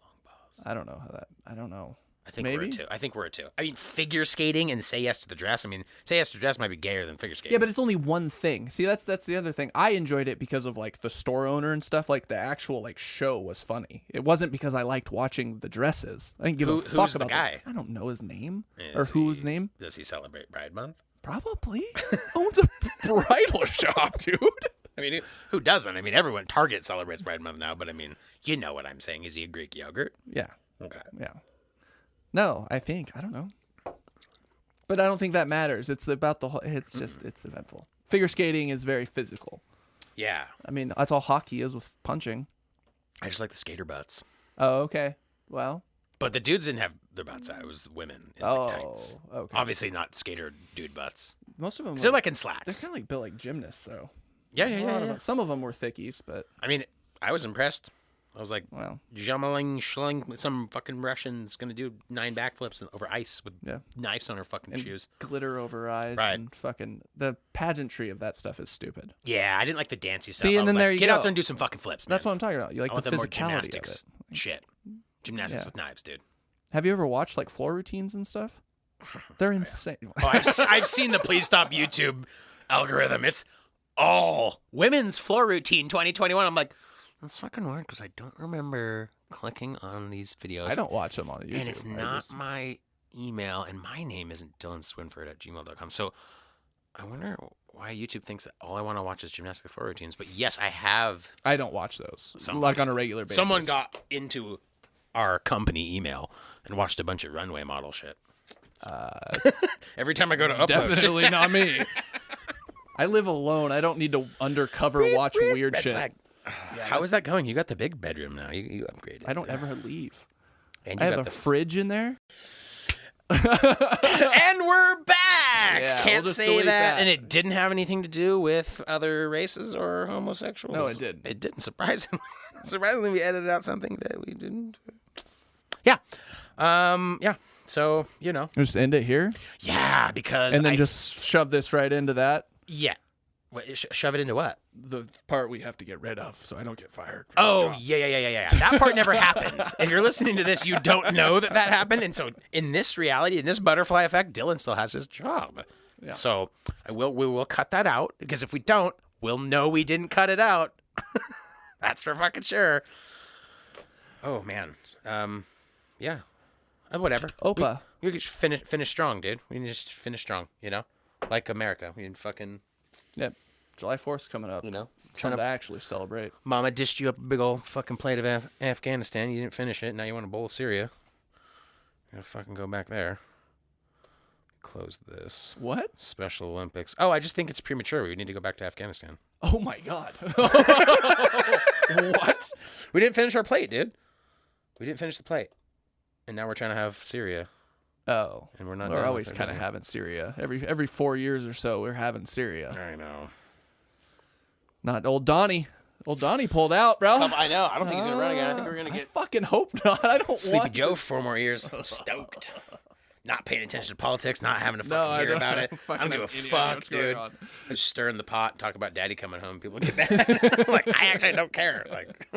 Long pause. I don't know how that. I don't know. I think we're a Maybe? 2. I think we're a 2. I mean, figure skating and Say Yes to the Dress. I mean, Say Yes to the Dress might be gayer than figure skating. Yeah, but it's only one thing. See, that's the other thing. I enjoyed it because of like the store owner and stuff. Like the actual like show was funny. It wasn't because I liked watching the dresses. I didn't give a fuck who's the about guy? I don't know his name Is or whose he- name. Does he celebrate Pride Month? Probably owns a bridal shop, dude. I mean, who doesn't? I mean, everyone. Target celebrates Pride Month now, but I mean, you know what I'm saying. Is he a Greek yogurt? Yeah, Okay. yeah. No, I don't know. But I don't think that matters. It's about the whole. It's just it's eventful. Figure skating is very physical. Yeah. I mean, that's all hockey is with punching. I just like the skater butts. Oh, okay. Well. But the dudes didn't have their butts out. It was women in like tights. Okay. Obviously not skater dude butts. Most of them. They're like in They're slacks. kind of like built like gymnasts, so. Yeah. Some of them were thickies, but. I mean, I was impressed. I was like, Wow. Jummeling, schling, some fucking Russian's gonna do 9 backflips over ice with knives on her fucking And shoes. glitter over eyes. Right. And fucking the pageantry of that stuff is stupid. Yeah, I didn't like the dancey stuff. See, I and was then like, there you get go. out there and do some fucking flips, man. That's what I'm talking about. You like I want the the more physicality of gymnastics it. shit. Gymnastics with knives, dude. Have you ever watched like floor routines and stuff? They're insane. Oh, I've seen the Please Stop YouTube algorithm. It's all women's floor routine 2021. I'm like, that's fucking weird because I don't remember clicking on these videos. I don't watch them on YouTube. And it's not my email, and my name isn't DylanSwinford@gmail.com. So I wonder why YouTube thinks that all I want to watch is gymnastic floor routines. But yes, I have. I don't watch those like on a regular basis. Someone got into our company email and watched a bunch of runway model shit. Every time I go to upload, definitely not me. I live alone. I don't need to undercover watch weird shit. Flag. How is that going? You got the big bedroom now. You upgraded. I don't ever leave. And I you have got a fridge in there. and we're back. Yeah, Can't we'll just say delete that. that. And it didn't have anything to do with other races or homosexuals. No, it didn't. It didn't. Surprisingly, we edited out something that we didn't. Yeah. Yeah. So, Just end it here, Yeah, because and then just shove this right into that. Yeah. What, shove it into what? The part we have to get rid of, so I don't get fired. Oh, yeah. That part never happened. If you're listening to this, you don't know that happened. And so in this reality, in this butterfly effect, Dylan still has his job. Yeah. So we will cut that out, because if we don't, we'll know we didn't cut it out. That's for fucking sure. Oh, man. Yeah. Whatever. Opa. We could finish strong, dude. We can just finish strong, Like America. We can fucking... Yep. July 4th's coming up. to Something to actually celebrate. Mama dished you up a big old fucking plate of Afghanistan. You didn't finish it. Now you want a bowl of Syria. You gotta fucking go back there. Close this. What? Special Olympics. Oh, I just think it's premature. We need to go back to Afghanistan. Oh my God. What? We didn't finish our plate, dude. We didn't finish the plate. And now we're trying to have Syria. Oh. And we're not. We're always kind of having Syria. Every 4 years or so, we're having Syria. I know. Not old Donnie. Old Donnie pulled out, bro. I know. I don't think he's gonna run again. I think we're gonna I get fucking hope not. I don't Sleepy want Joe for 4 more years. I'm stoked. Not paying attention to politics, not having to fucking I hear don't- about it. I don't give a have any idea fuck, what's going dude. on. Just stirring the pot and talk about daddy coming home. People get mad. Like, I actually don't care. Like,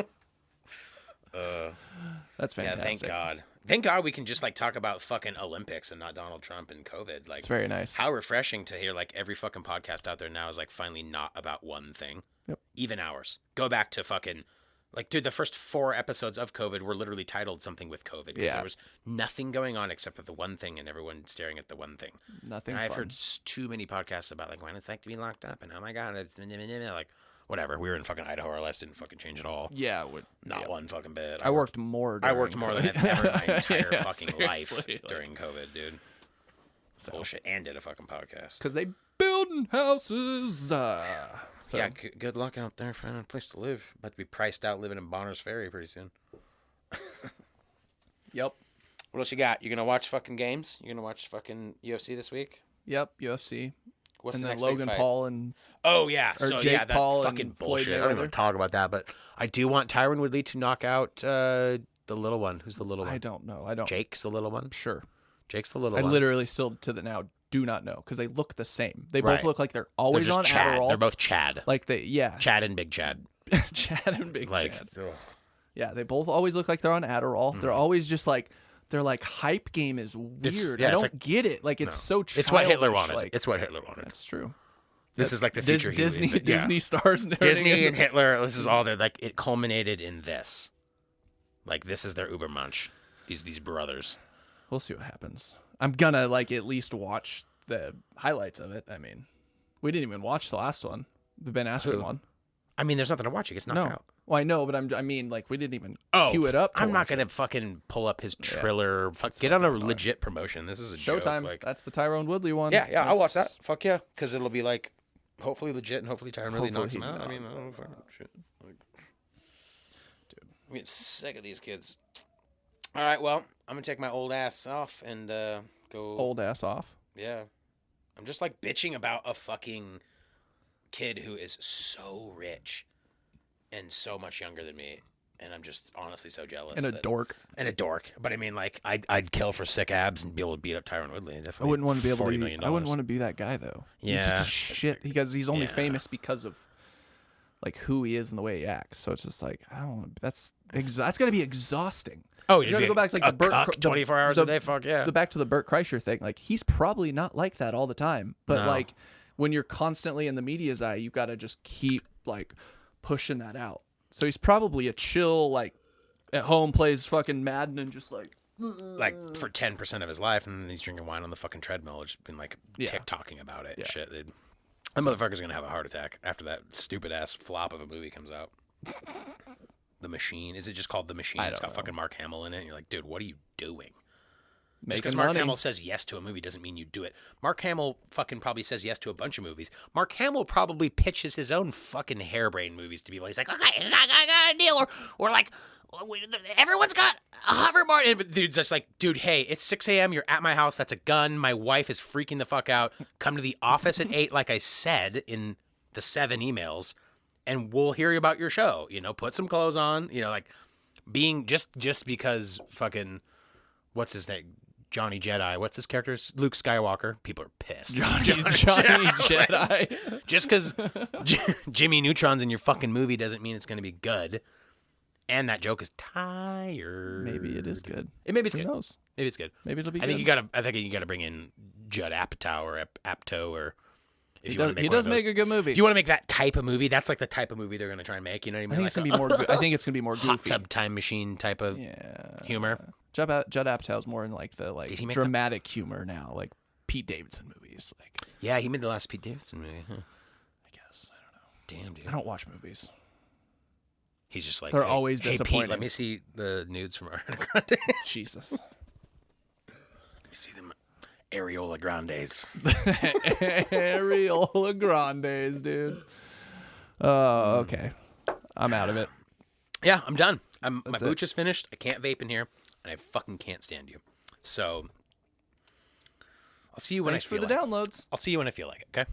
That's yeah, fantastic. thank God. Thank God we can just like talk about fucking Olympics and not Donald Trump and COVID. Like, It's very nice. how refreshing to hear like every fucking podcast out there now is like finally not about one thing. Yep. Even ours. Go back to fucking like, dude, the first 4 episodes of COVID were literally titled something with COVID because Yeah. there was nothing going on except for the one thing and everyone staring at the one thing. Nothing And I've fun. heard too many podcasts about like when it's like to be locked up and oh my God, it's like whatever. We were in fucking Idaho. Our lives didn't fucking change at all. Yeah. Not one fucking bit. I worked more. I worked more than I've ever in my entire Yeah, fucking life seriously, during COVID, dude. Bullshit. And did a fucking podcast. Because they building houses. So. Yeah, good luck out there finding a place to live. About to be priced out living in Bonner's Ferry pretty soon. Yep. What else you got? You gonna watch fucking games? You gonna watch fucking UFC this week? Yep. UFC. What's And the then next Logan big fight? Paul and Oh yeah, or so Jake yeah, that Paul fucking and Floyd bullshit. I don't even Mayweather. talk about that, but I do want Tyron Woodley to knock out the little one. Who's the little one? I don't know. I don't. Jake's the little one. Sure. Jake's the little I one. literally still to the now do not know because they look the same. They Right. both look like they're They're always just on Chad. Adderall. They're both Chad. Like Chad and Big Chad. Chad and Big Like, Chad. ugh. Yeah, they both always look like they're on Adderall. Mm-hmm. They're always just like their like hype game is weird. yeah, I it's don't like- get it. Like it's so childish. It's what Hitler wanted. Like, It's what Hitler wanted. that's true. This is like the future. Disney he lived, but yeah. Disney stars and everything. Disney and Hitler. This is all that. Like it culminated in this. Like this is their Ubermensch. These brothers. We'll see what happens. I'm gonna like at least watch the highlights of it. I mean, we didn't even watch the last one, the Ben Askren Who? one. I mean, there's nothing to watch. It gets knocked No, out. well I know, but I mean, like we didn't even Oh, cue it up. to I'm not watch it. gonna fucking pull up his Triller. Get on a legit promotion. This is a joke. Showtime. Like, That's the Tyrone Woodley one. yeah, I'll watch that. That's- Fuck yeah, because it'll be like, hopefully legit, and hopefully Tyron really Hopefully knocks him he out. I mean, knocks I don't fucking shit. Like, I'm getting sick of these kids. All right, well, I'm gonna take my old ass off and go. Old ass off. Yeah, I'm just like bitching about a fucking kid who is so rich and so much younger than me, and I'm just honestly so jealous. And a dork. And a dork, but I mean, like, I'd kill for sick abs and be able to beat up Tyron Woodley. I wouldn't want to be able $40 to. million. I wouldn't want to be that guy though. Yeah, he's just a shit because he's only Yeah. famous because of like who he is and the way he acts. So it's just like I don't want. That's gonna be exhausting. Oh, you gotta go back to like the Bert 24 hours a day. Fuck yeah. Back to the Bert Kreischer thing. Like he's probably not like that all the time, but No. like when you're constantly in the media's eye, you got to just keep like pushing that out. So he's probably a chill, like at home plays fucking Madden and just like for 10% of his life, and then he's drinking wine on the fucking treadmill, just been like TikToking about it and shit. That motherfucker's gonna have a heart attack after that stupid ass flop of a movie comes out. The Machine. Is it just called The Machine? It's got fucking Mark Hamill in it. And you're like, dude, what are you doing? Just because Mark Hamill says yes to a movie doesn't mean you do it. Mark Hamill fucking probably says yes to a bunch of movies. Mark Hamill probably pitches his own fucking harebrained movies to people. He's like, okay, I got a deal. Or like, everyone's got a hoverboard. And the dude's just like, dude, hey, it's 6 a.m. You're at my house. That's a gun. My wife is freaking the fuck out. Come to the office at 8, like I said in the 7 emails, and we'll hear about your show. You know, put some clothes on. You know, like being just because fucking, what's his name? Johnny Jedi. What's his character? Luke Skywalker. People are pissed. Johnny Jedi. Just because Jimmy Neutron's in your fucking movie doesn't mean it's going to be good. And that joke is tired. Maybe it is good. Maybe it's Who good. knows? Maybe it's good. Maybe it'll be I good. think you gotta bring in Judd Apatow or Apatow or if He you want to make he one does of those. make a good movie. If you want to make that type of movie, that's like the type of movie they're gonna try and make. You know what I mean? I think it's gonna be more. I think it's gonna be more hot goofy. tub time machine type of humor. Judd Apatow's more in like the Did he make dramatic humor now, like Pete Davidson movies. Like Yeah, he made the last Pete Davidson movie. Huh. I guess I don't know. Damn, dude. I don't watch movies. He's just like They're hey, always hey, disappointing. Pete, let me see the nudes from Ariana Grande. Jesus. Let me see them areola grandes. Areola Grandes, dude. Oh, okay. I'm out of it. Yeah, I'm done. My That's booch is finished. I can't vape in here, and I fucking can't stand you. So I'll see you when Thanks I feel for the like it. downloads. I'll see you when I feel like it. Okay.